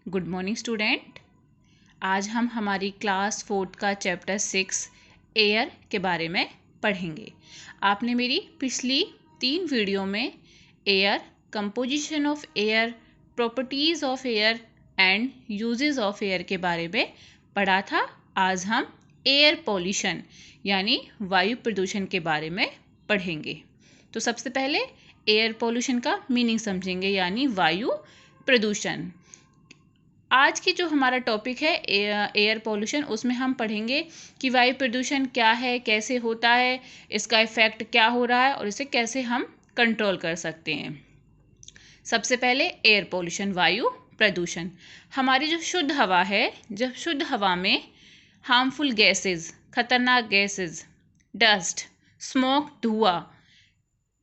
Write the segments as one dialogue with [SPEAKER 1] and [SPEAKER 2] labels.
[SPEAKER 1] Good morning student. आज हम हमारी क्लास 4 का चैप्टर 6 एयर के बारे में पढ़ेंगे। आपने मेरी पिछली 3 वीडियो में air, composition of air, properties of air and uses of air के बारे में पढ़ा था। आज हम एयर पॉल्यूशन यानी वायु प्रदूषण के बारे में पढ़ेंगे। तो सबसे पहले एयर पॉल्यूशन का मीनिंग समझेंगे यानी वायु प्रदूषण। आज की जो हमारा टॉपिक है एयर पॉल्यूशन, उसमें हम पढ़ेंगे कि वायु प्रदूषण क्या है, कैसे होता है, इसका इफ़ेक्ट क्या हो रहा है और इसे कैसे हम कंट्रोल कर सकते हैं। सबसे पहले एयर पॉल्यूशन, वायु प्रदूषण। हमारी जो शुद्ध हवा है, जब शुद्ध हवा में हार्मफुल गैसेस, खतरनाक गैसेस, डस्ट, स्मोक, धुआं,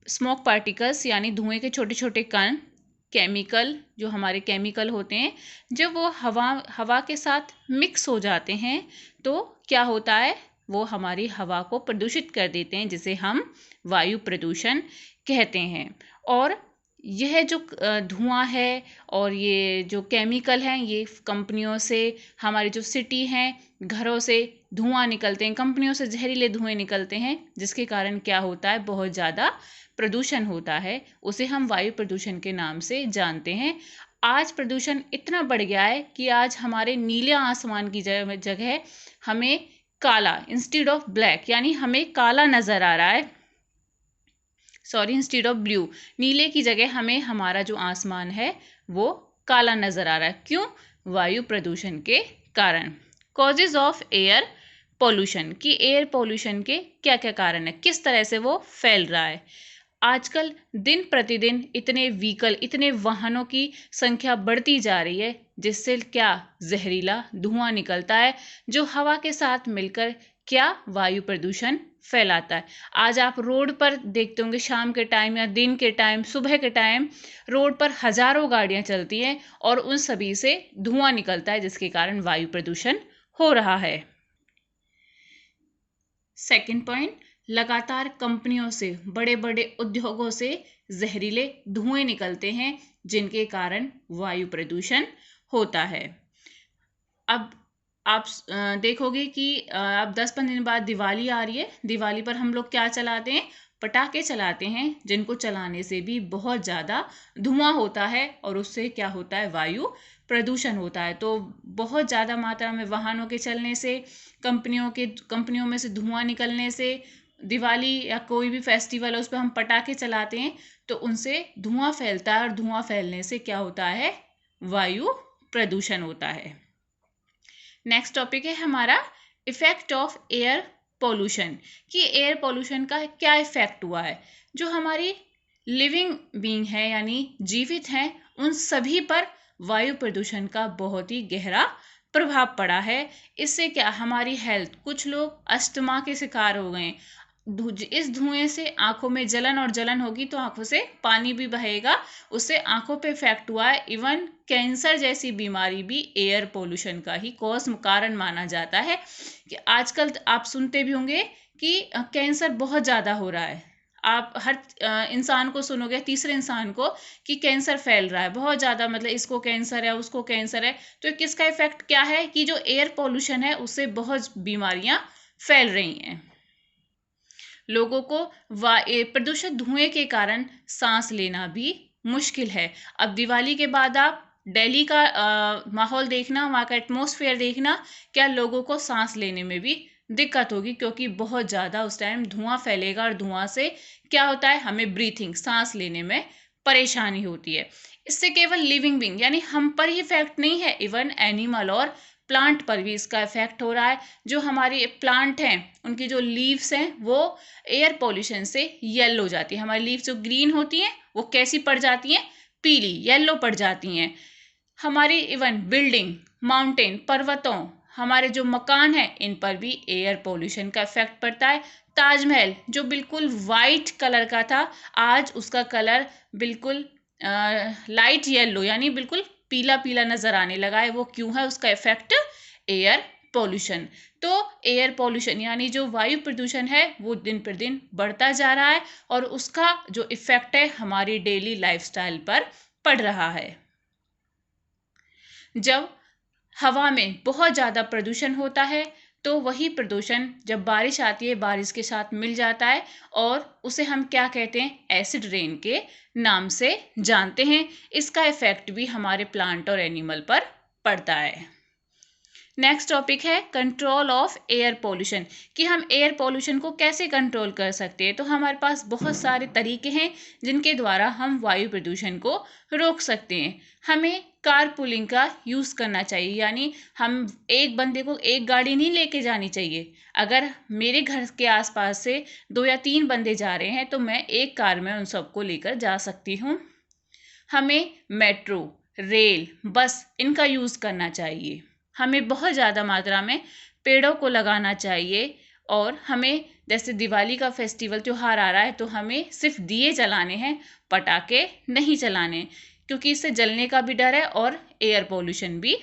[SPEAKER 1] स्मोक पार्टिकल्स यानी धुएं के छोटे छोटे कण, केमिकल, जो हमारे केमिकल होते हैं, जब वो हवा के साथ मिक्स हो जाते हैं तो क्या होता है, वो हमारी हवा को प्रदूषित कर देते हैं, जिसे हम वायु प्रदूषण कहते हैं। और यह जो धुआं है और ये जो केमिकल हैं, ये कंपनियों से, हमारी जो सिटी हैं, घरों से धुआं निकलते हैं, कंपनियों से जहरीले धुएं निकलते हैं, जिसके कारण क्या होता है, बहुत ज़्यादा प्रदूषण होता है। उसे हम वायु प्रदूषण के नाम से जानते हैं। आज प्रदूषण इतना बढ़ गया है कि आज हमारे नीले आसमान की जगह हमें काला, इंस्टेड ऑफ ब्लैक, यानी हमें काला नज़र आ रहा है। इंस्टेड ऑफ ब्लू, नीले की जगह हमें हमारा जो आसमान है वो काला नज़र आ रहा है। क्यों? वायु प्रदूषण के कारण। कॉजेज ऑफ एयर पॉल्यूशन, कि एयर पॉल्यूशन के क्या क्या कारण है, किस तरह से वो फैल रहा है। आजकल दिन प्रतिदिन इतने व्हीकल, इतने वाहनों की संख्या बढ़ती जा रही है, जिससे क्या जहरीला धुआं निकलता है, जो हवा के साथ मिलकर क्या वायु प्रदूषण फैलाता है। आज आप रोड पर देखते होंगे, शाम के टाइम या दिन के टाइम, सुबह के टाइम रोड पर हजारों गाड़ियां चलती हैं और उन सभी से धुआं निकलता है, जिसके कारण वायु प्रदूषण हो रहा है। सेकंड पॉइंट, लगातार कंपनियों से, बड़े बड़े उद्योगों से जहरीले धुएं निकलते हैं, जिनके कारण वायु प्रदूषण होता है। अब आप देखोगे कि अब 10-15 दिन बाद दिवाली आ रही है। दिवाली पर हम लोग क्या चलाते हैं? पटाखे चलाते हैं, जिनको चलाने से भी बहुत ज़्यादा धुआं होता है और उससे क्या होता है, वायु प्रदूषण होता है। तो बहुत ज़्यादा मात्रा में वाहनों के चलने से, कंपनियों में से धुआं निकलने से, दिवाली या कोई भी फेस्टिवल है उस पर हम पटाखे चलाते हैं तो उनसे धुआं फैलता है और धुआं फैलने से क्या होता है, वायु प्रदूषण होता है। नेक्स्ट टॉपिक है हमारा इफेक्ट ऑफ एयर पॉल्यूशन, कि एयर पॉल्यूशन का क्या इफेक्ट हुआ है। जो हमारी लिविंग बीइंग है यानी जीवित हैं, उन सभी पर वायु प्रदूषण का बहुत ही गहरा प्रभाव पड़ा है। इससे क्या हमारी हेल्थ, कुछ लोग अस्थमा के शिकार हो गए। इस धुएं से आंखों में जलन होगी तो आंखों से पानी भी बहेगा, उससे आंखों पे इफेक्ट हुआ है। इवन कैंसर जैसी बीमारी भी एयर पोल्यूशन का ही कारण माना जाता है। कि आजकल आप सुनते भी होंगे कि कैंसर बहुत ज़्यादा हो रहा है। आप हर इंसान को सुनोगे, तीसरे इंसान को, कि कैंसर फैल रहा है बहुत ज़्यादा, मतलब इसको कैंसर है, उसको कैंसर है। तो किसका इफेक्ट क्या है कि जो एयर पोल्यूशन है उससे बहुत बीमारियां फैल रही हैं। लोगों को प्रदूषित धुएं के कारण सांस लेना भी मुश्किल है। अब दिवाली के बाद आप दिल्ली का माहौल देखना, वहाँ का एटमॉस्फेयर देखना, क्या लोगों को सांस लेने में भी दिक्कत होगी, क्योंकि बहुत ज़्यादा उस टाइम धुआं फैलेगा और धुआं से क्या होता है, हमें ब्रीथिंग, सांस लेने में परेशानी होती है। इससे केवल लिविंग बीइंग यानी हम पर ही इफेक्ट नहीं है, इवन एनिमल और प्लांट पर भी इसका इफेक्ट हो रहा है। जो हमारी प्लांट हैं, उनकी जो लीव्स हैं वो एयर पॉल्यूशन से येलो हो जाती है। हमारी लीव्स जो ग्रीन होती हैं वो कैसी पड़ जाती हैं, पीली, येलो पड़ जाती हैं। हमारी इवन बिल्डिंग, माउंटेन, पर्वतों, हमारे जो मकान हैं, इन पर भी एयर पॉल्यूशन का इफेक्ट पड़ता है। ताजमहल जो बिल्कुल वाइट कलर का था, आज उसका कलर बिल्कुल लाइट येलो यानी बिल्कुल पीला पीला नजर आने लगा है। वो क्यों है? उसका इफेक्ट एयर पॉल्यूशन। तो एयर पॉल्यूशन यानी जो वायु प्रदूषण है वो दिन पर दिन बढ़ता जा रहा है और उसका जो इफेक्ट है हमारी डेली लाइफस्टाइल पर पड़ रहा है। जब हवा में बहुत ज़्यादा प्रदूषण होता है तो वही प्रदूषण जब बारिश आती है बारिश के साथ मिल जाता है और उसे हम क्या कहते हैं, एसिड रेन के नाम से जानते हैं। इसका इफेक्ट भी हमारे प्लांट और एनिमल पर पड़ता है। नेक्स्ट टॉपिक है कंट्रोल ऑफ एयर पोल्यूशन, कि हम एयर पोल्यूशन को कैसे कंट्रोल कर सकते हैं। तो हमारे पास बहुत सारे तरीके हैं जिनके द्वारा हम वायु प्रदूषण को रोक सकते हैं। हमें कार पूलिंग का यूज़ करना चाहिए, यानी हम एक बंदे को एक गाड़ी नहीं लेके जानी चाहिए। अगर मेरे घर के आसपास से 2 या 3 बंदे जा रहे हैं तो मैं एक कार में उन सबको लेकर जा सकती हूँ। हमें मेट्रो, रेल, बस इनका यूज़ करना चाहिए। हमें बहुत ज़्यादा मात्रा में पेड़ों को लगाना चाहिए और हमें, जैसे दिवाली का फेस्टिवल त्यौहार आ रहा है तो हमें सिर्फ दिए जलाने हैं, पटाखे नहीं चलाने, क्योंकि इससे जलने का भी डर है और एयर पोल्यूशन भी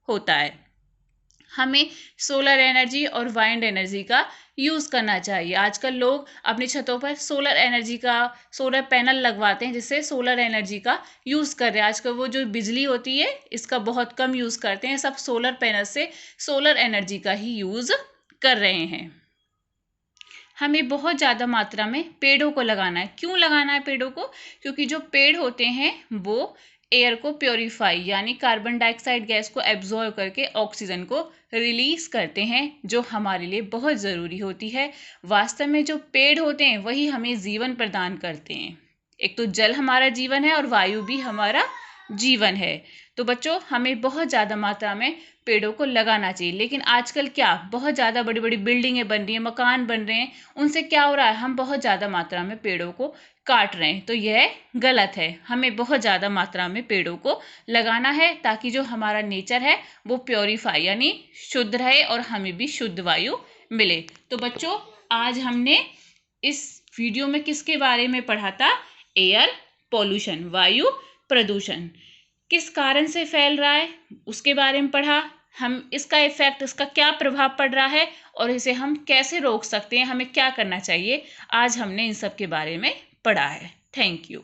[SPEAKER 1] होता है। हमें सोलर एनर्जी और वाइंड एनर्जी का यूज़ करना चाहिए। आजकल लोग अपनी छतों पर सोलर एनर्जी का सोलर पैनल लगवाते हैं जिससे सोलर एनर्जी का यूज़ कर रहे हैं। आजकल वो जो बिजली होती है इसका बहुत कम यूज़ करते हैं, सब सोलर पैनल से सोलर एनर्जी का ही यूज़ कर रहे हैं। हमें बहुत ज़्यादा मात्रा में पेड़ों को लगाना है। क्यों लगाना है पेड़ों को? क्योंकि जो पेड़ होते हैं वो एयर को प्योरीफाई यानी कार्बन डाइऑक्साइड गैस को एब्जॉर्ब करके ऑक्सीजन को रिलीज करते हैं, जो हमारे लिए बहुत ज़रूरी होती है। वास्तव में जो पेड़ होते हैं वही हमें जीवन प्रदान करते हैं। एक तो जल हमारा जीवन है और वायु भी हमारा जीवन है। तो बच्चों, हमें बहुत ज़्यादा मात्रा में पेड़ों को लगाना चाहिए। लेकिन आजकल क्या, बहुत ज़्यादा बड़ी बड़ी बिल्डिंगें बन रही हैं, मकान बन रहे हैं, उनसे क्या हो रहा है, हम बहुत ज़्यादा मात्रा में पेड़ों को काट रहे हैं। तो यह गलत है। हमें बहुत ज़्यादा मात्रा में पेड़ों को लगाना है ताकि जो हमारा नेचर है वो प्योरीफाई यानी शुद्ध रहे और हमें भी शुद्ध वायु मिले। तो बच्चों, आज हमने इस वीडियो में किसके बारे में पढ़ा था? एयर पॉल्यूशन, वायु प्रदूषण किस कारण से फैल रहा है उसके बारे में पढ़ा। हम इसका इफेक्ट, इसका क्या प्रभाव पड़ रहा है और इसे हम कैसे रोक सकते हैं, हमें क्या करना चाहिए, आज हमने इन सब के बारे में पढ़ा है। Thank you.